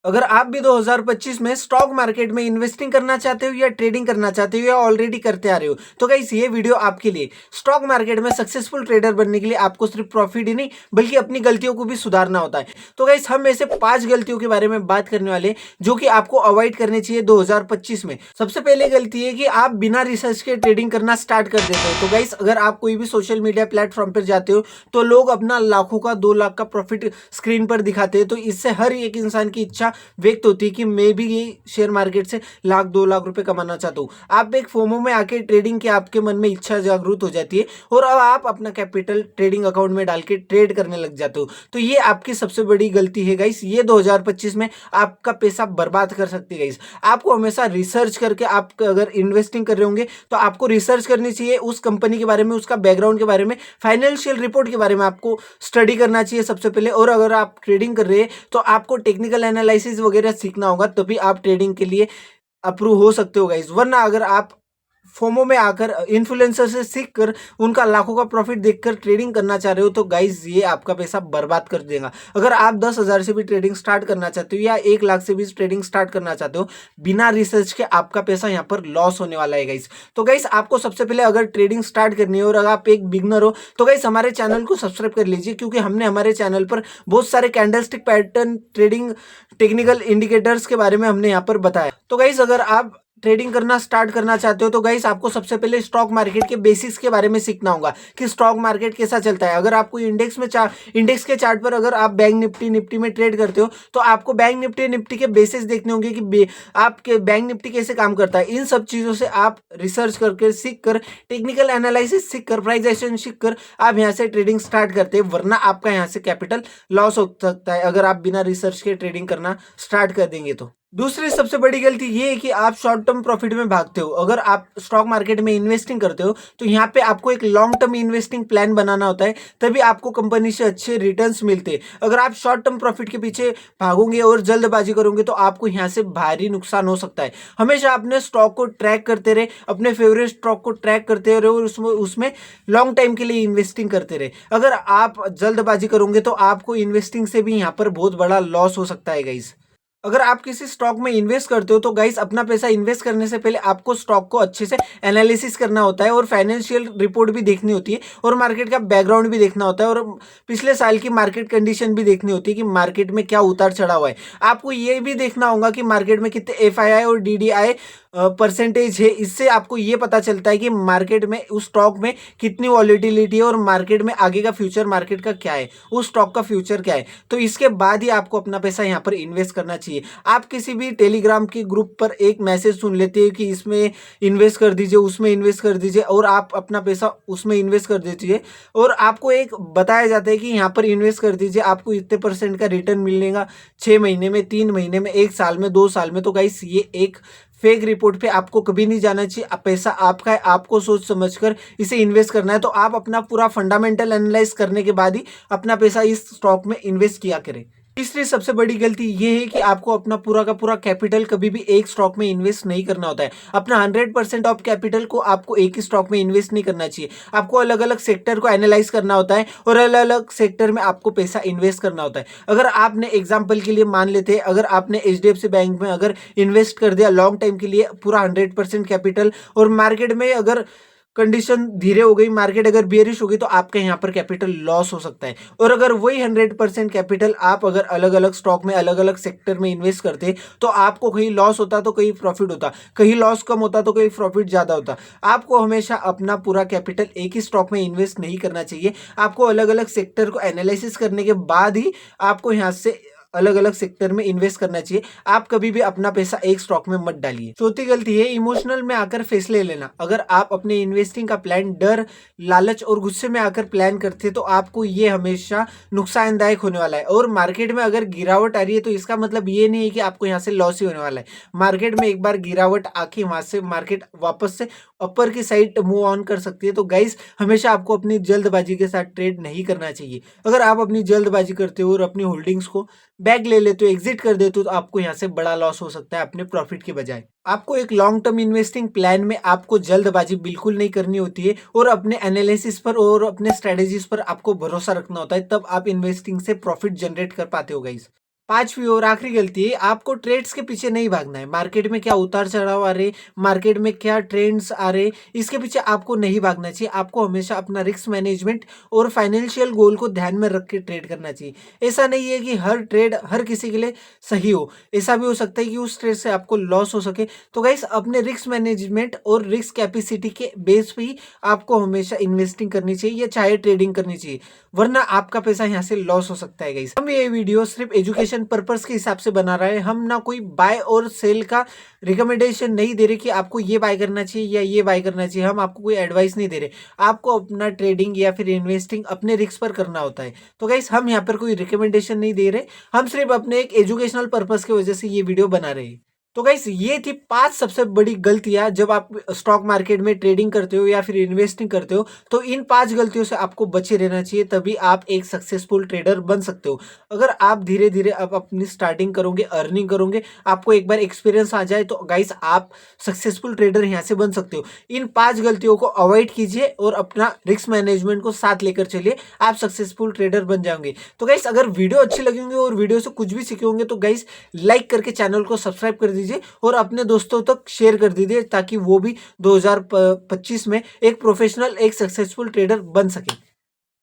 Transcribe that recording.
अगर आप भी 2025 में स्टॉक मार्केट में इन्वेस्टिंग करना चाहते हो या ट्रेडिंग करना चाहते हो या ऑलरेडी करते आ रहे हो तो गाइस ये वीडियो आपके लिए। स्टॉक मार्केट में सक्सेसफुल ट्रेडर बनने के लिए आपको सिर्फ प्रॉफिट ही नहीं बल्कि अपनी गलतियों को भी सुधारना होता है। तो गाइस हम ऐसे 5 गलतियों के बारे में बात करने वाले जो कि आपको अवॉइड करनी चाहिए 2025 में। सबसे पहले गलती है कि आप बिना रिसर्च के ट्रेडिंग करना स्टार्ट कर देते हो। तो गाइस अगर आप कोई भी सोशल मीडिया प्लेटफॉर्म पर जाते हो तो लोग अपना लाखों का 2 लाख का प्रॉफिट स्क्रीन पर दिखाते हैं। तो इससे हर एक इंसान की इच्छा व्यक्त होती है कि मैं भी ये शेयर मार्केट से लाख 2 लाख रुपए कमाना चाहता हूँ। आप एक फोमो में आके ट्रेडिंग की आपके मन में इच्छा जागरूक हो जाती है और अब आप अपना कैपिटल ट्रेडिंग अकाउंट में डाल के ट्रेड करने लग जाते हो। तो ये आपकी सबसे बड़ी गलती है गाइस। ये 2025 में आपका पैसा बर्बाद कर सकती है गाइस। आपको हमेशा रिसर्च करके, आप अगर इन्वेस्टिंग कर रहे होंगे तो आपको रिसर्च करनी चाहिए उस कंपनी के बारे में, उसका बैकग्राउंड के बारे में, फाइनेंशियल रिपोर्ट के बारे में आपको स्टडी करना चाहिए सबसे पहले। और अगर आप ट्रेडिंग कर रहे हैं तो आपको टेक्निकल एनालिसिस वगैरह सीखना होगा, तभी आप ट्रेडिंग के लिए अप्रूव हो सकते हो गाइस। वरना अगर आप फोमो में आकर इन्फ्लुएंसर से सीख कर उनका लाखों का प्रॉफिट देखकर ट्रेडिंग करना चाह रहे हो तो गाइस ये आपका पैसा बर्बाद कर देगा। अगर आप 10,000 से भी ट्रेडिंग स्टार्ट करना चाहते हो या 1 लाख से भी ट्रेडिंग स्टार्ट करना चाहते हो, बिना रिसर्च के आपका पैसा यहाँ पर लॉस होने वाला है गाइस। तो गाइस आपको सबसे पहले अगर ट्रेडिंग स्टार्ट करनी है और अगर आप एक बिगनर हो तो गाइस हमारे चैनल को सब्सक्राइब कर लीजिए, क्योंकि हमने हमारे चैनल पर बहुत सारे candlestick pattern trading technical indicators के बारे में हमने यहाँ पर बताया। तो गाइस अगर आप ट्रेडिंग करना स्टार्ट करना चाहते हो तो गाइस आपको सबसे पहले स्टॉक मार्केट के बेसिक्स के बारे में सीखना होगा कि स्टॉक मार्केट कैसा चलता है। अगर आपको इंडेक्स के चार्ट पर अगर आप बैंक निफ्टी में ट्रेड करते हो तो आपको बैंक निफ्टी के बेसिस देखने होंगे कि आपके बैंक निफ्टी कैसे काम करता है। इन सब चीज़ों से आप रिसर्च करके सीख कर, टेक्निकल एनालिसिस सीख कर, प्राइस एक्शन सीख कर आप यहाँ से ट्रेडिंग स्टार्ट करते हैं। वरना आपका यहाँ से कैपिटल लॉस हो सकता है अगर आप बिना रिसर्च के ट्रेडिंग करना स्टार्ट कर देंगे तो। दूसरी सबसे बड़ी गलती ये है कि आप शॉर्ट टर्म प्रॉफिट में भागते हो। अगर आप स्टॉक मार्केट में इन्वेस्टिंग करते हो तो यहाँ पे आपको एक लॉन्ग टर्म इन्वेस्टिंग प्लान बनाना होता है, तभी आपको कंपनी से अच्छे रिटर्न्स मिलते हैं। अगर आप शॉर्ट टर्म प्रॉफिट के पीछे भागोगे और जल्दबाजी करोगे तो आपको यहाँ से भारी नुकसान हो सकता है। हमेशा अपने स्टॉक को ट्रैक करते रहे, अपने फेवरेट स्टॉक को ट्रैक करते रहे और उसमें लॉन्ग टाइम के लिए इन्वेस्टिंग करते रहे। अगर आप जल्दबाजी करोगे तो आपको इन्वेस्टिंग से भी यहाँ पर बहुत बड़ा लॉस हो सकता है गाइस। अगर आप किसी स्टॉक में इन्वेस्ट करते हो तो गाइस अपना पैसा इन्वेस्ट करने से पहले आपको स्टॉक को अच्छे से एनालिसिस करना होता है और फाइनेंशियल रिपोर्ट भी देखनी होती है और मार्केट का बैकग्राउंड भी देखना होता है और पिछले साल की मार्केट कंडीशन भी देखनी होती है कि मार्केट में क्या उतार चढ़ाव है। आपको ये भी देखना होगा कि मार्केट में कितने FII और DDI परसेंटेज है। इससे आपको ये पता चलता है कि मार्केट में उस स्टॉक में कितनी वॉलीटिलिटी है और मार्केट में आगे का फ्यूचर मार्केट का क्या है, उस स्टॉक का फ्यूचर क्या है। तो इसके बाद ही आपको अपना पैसा यहाँ पर इन्वेस्ट करना चाहिए। आप किसी भी टेलीग्राम के ग्रुप पर एक मैसेज सुन लेते हैं कि इसमें इन्वेस्ट कर दीजिए, उसमें इन्वेस्ट कर दीजिए और आप अपना पैसा उसमें इन्वेस्ट कर दीजिए और आपको एक बताया जाता है कि यहाँ पर इन्वेस्ट कर दीजिए, आपको इतने % का रिटर्न मिलेगा 6 महीने में, 3 महीने में, 1 साल में, 2 साल में। तो गाइस ये एक फेक रिपोर्ट पे आपको कभी नहीं जाना चाहिए। पैसा आपका है, आपको सोच समझकर इसे इन्वेस्ट करना है। तो आप अपना पूरा फंडामेंटल एनालाइज करने के बाद ही अपना पैसा इस स्टॉक में इन्वेस्ट किया करें। तीसरी सबसे बड़ी गलती ये है कि आपको अपना पूरा का पूरा कैपिटल कभी भी एक स्टॉक में इन्वेस्ट नहीं करना होता है। अपना 100% ऑफ कैपिटल को आपको एक ही स्टॉक में इन्वेस्ट नहीं करना चाहिए। आपको अलग अलग सेक्टर को एनालाइज करना होता है और अलग अलग सेक्टर में आपको पैसा इन्वेस्ट करना होता है। अगर आपने एग्जाम्पल के लिए मान लेते हैं, अगर आपने HDFC बैंक में अगर इन्वेस्ट कर दिया लॉन्ग टाइम के लिए पूरा 100% कैपिटल और मार्केट में अगर कंडीशन धीरे हो गई, मार्केट अगर बेयरिश होगी तो आपका यहाँ पर कैपिटल लॉस हो सकता है। और अगर वही 100% कैपिटल आप अगर अलग अलग स्टॉक में अलग अलग सेक्टर में इन्वेस्ट करते तो आपको कहीं लॉस होता तो कहीं प्रॉफिट होता, कहीं लॉस कम होता तो कहीं प्रॉफिट ज़्यादा होता। आपको हमेशा अपना पूरा कैपिटल एक ही स्टॉक में इन्वेस्ट नहीं करना चाहिए। आपको अलग अलग सेक्टर को एनालिसिस करने के बाद ही आपको यहाँ से अलग अलग सेक्टर में इन्वेस्ट करना चाहिए। आप कभी भी अपना पैसा एक स्टॉक में मत डालिए। चौथी गलती है इमोशनल में आकर फैसले लेना। अगर आप अपने इन्वेस्टिंग का प्लान डर, लालच और गुस्से में आकर प्लान करते तो आपको ये हमेशा नुकसानदायक होने वाला है। और मार्केट में अगर गिरावट आ रही है तो इसका मतलब ये नहीं है कि आपको यहाँ से लॉस ही होने वाला है। मार्केट में एक बार गिरावट आके वहां से मार्केट वापस से अपर की साइड मूव ऑन कर सकती है। तो गाइस हमेशा आपको अपनी जल्दबाजी के साथ ट्रेड नहीं करना चाहिए। अगर आप अपनी जल्दबाजी करते हो और अपनी होल्डिंग्स को बैग ले लेते हो, एग्जिट कर देते हो, तो आपको यहाँ से बड़ा लॉस हो सकता है अपने प्रॉफिट के बजाय। आपको एक लॉन्ग टर्म इन्वेस्टिंग प्लान में आपको जल्दबाजी बिल्कुल नहीं करनी होती है और अपने एनालिसिस पर और अपने स्ट्रेटेजीज पर आपको भरोसा रखना होता है, तब आप इन्वेस्टिंग से प्रॉफिट जनरेट कर पाते हो गाइस। पांचवी और आखिरी गलती है, आपको ट्रेड्स के पीछे नहीं भागना है। मार्केट में क्या उतार चढ़ाव आ रहे, मार्केट में क्या ट्रेंड्स आ रहे, इसके पीछे आपको नहीं भागना चाहिए। आपको हमेशा अपना रिस्क मैनेजमेंट और फाइनेंशियल गोल को ध्यान में रख के ट्रेड करना चाहिए। ऐसा नहीं है कि हर ट्रेड हर किसी के लिए सही हो, ऐसा भी हो सकता है कि उस ट्रेड से आपको लॉस हो सके। तो गाइस अपने रिस्क मैनेजमेंट और रिस्क कैपेसिटी के बेस पे ही आपको हमेशा इन्वेस्टिंग करनी चाहिए या चाहे ट्रेडिंग करनी चाहिए, वरना आपका पैसा यहाँ से लॉस हो सकता है गाइस। हम ये वीडियो सिर्फ एजुकेशन पर्पस के हिसाब से बना रहे हैं, हम ना कोई बाय और सेल का रिकमेंडेशन नहीं दे रहे कि आपको ये बाय करना चाहिए या ये बाय करना चाहिए। हम आपको कोई एडवाइस नहीं दे रहे, आपको अपना ट्रेडिंग या फिर इन्वेस्टिंग अपने रिस्क पर करना होता है। तो गाइस हम यहाँ पर कोई रिकमेंडेशन नहीं दे रहे, हम सिर्फ अपने एक एजुकेशनल पर्पस की वजह से ये वीडियो बना रहे हैं। तो गाइस ये थी 5 सबसे बड़ी गलतियां जब आप स्टॉक मार्केट में ट्रेडिंग करते हो या फिर इन्वेस्टिंग करते हो। तो इन 5 गलतियों से आपको बचे रहना चाहिए, तभी आप एक सक्सेसफुल ट्रेडर बन सकते हो। अगर आप धीरे धीरे अब अपनी स्टार्टिंग करोगे, अर्निंग करोगे, आपको एक बार एक्सपीरियंस आ जाए, तो गाइस आप सक्सेसफुल ट्रेडर यहाँ से बन सकते हो। इन 5 गलतियों को अवॉइड कीजिए और अपना रिस्क मैनेजमेंट को साथ लेकर चलिए, आप सक्सेसफुल ट्रेडर बन जाओगे। तो गाइस अगर वीडियो अच्छी लगी होंगी और वीडियो से कुछ भी सीखे होंगे तो गाइस लाइक करके चैनल को सब्सक्राइब कर दीजिए और अपने दोस्तों तक शेयर कर दीजिए, ताकि वो भी 2025 में एक प्रोफेशनल, एक सक्सेसफुल ट्रेडर बन सके।